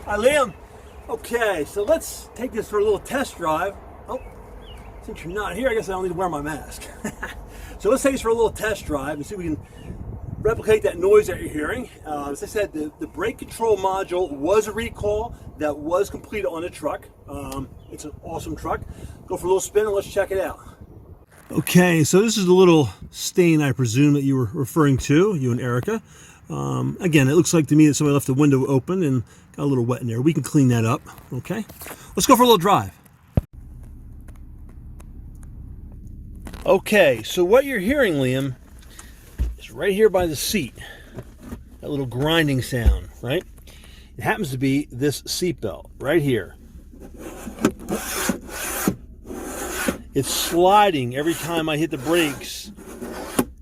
Hi, Liam. Okay, so let's take this for a little test drive. Oh, since you're not here, I guess I don't need to wear my mask. So let's take this for a little test drive and see if we can replicate that noise that you're hearing. As I said, the brake control module was a recall that was completed on the truck. It's an awesome truck. Go for a little spin and let's check it out. Okay, so this is the little stain I presume that you were referring to, you and Erica. Again, it looks like to me that somebody left the window open and got a little wet in there. We can clean that up, okay? Let's go for a little drive. Okay, so what you're hearing, Liam, is right here by the seat. That little grinding sound, right? It happens to be this seat belt right here. It's sliding every time I hit the brakes.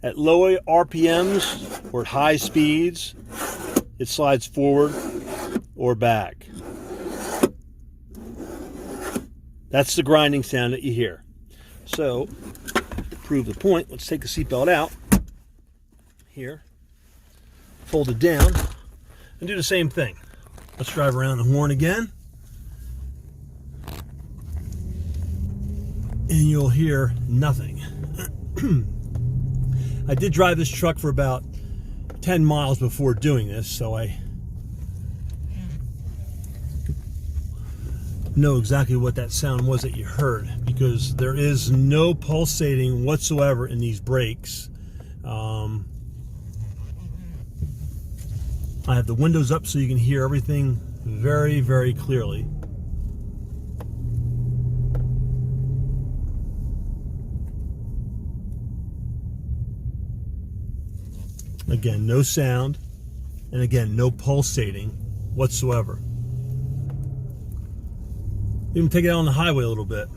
At low RPMs or at high speeds, it slides forward or back. That's the grinding sound that you hear. So, to prove the point, let's take the seatbelt out here, fold it down, and do the same thing. Let's drive around the horn again. And you'll hear nothing. I did drive this truck for about 10 miles before doing this, so I know exactly what that sound was that you heard, because there is no pulsating whatsoever in these brakes. I have the windows up so you can hear everything very, very clearly. Again, no sound, and again, no pulsating whatsoever. Even take it out on the highway a little bit.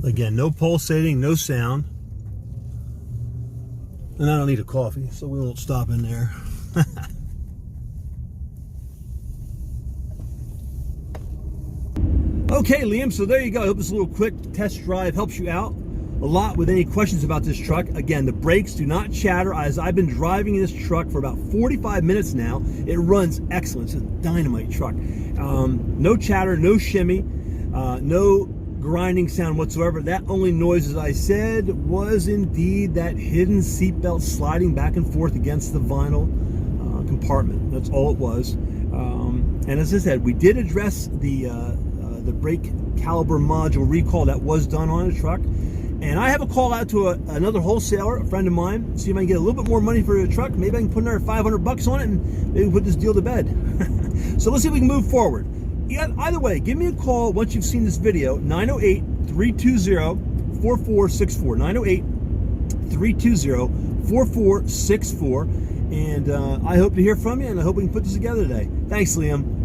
Again, no pulsating, no sound. And I don't need a coffee, so we won't stop in there. Okay, Liam, so there you go. I hope this little quick test drive helps you out a lot with any questions about this truck. Again, the brakes do not chatter. As I've been driving this truck for about 45 minutes now, it runs excellent. It's a dynamite truck. No chatter, no shimmy, no grinding sound whatsoever. That only noise, as I said, was indeed that hidden seatbelt sliding back and forth against the vinyl compartment. That's all it was. And as I said, we did address the brake caliber module recall that was done on the truck. And I have a call out to another wholesaler, a friend of mine, see if I can get a little bit more money for the truck. Maybe I can put another 500 bucks on it and maybe put this deal to bed. So let's see if we can move forward. Either way, give me a call once you've seen this video, 908-320-4464, 908-320-4464, and I hope to hear from you, and I hope we can put this together today. Thanks, Liam.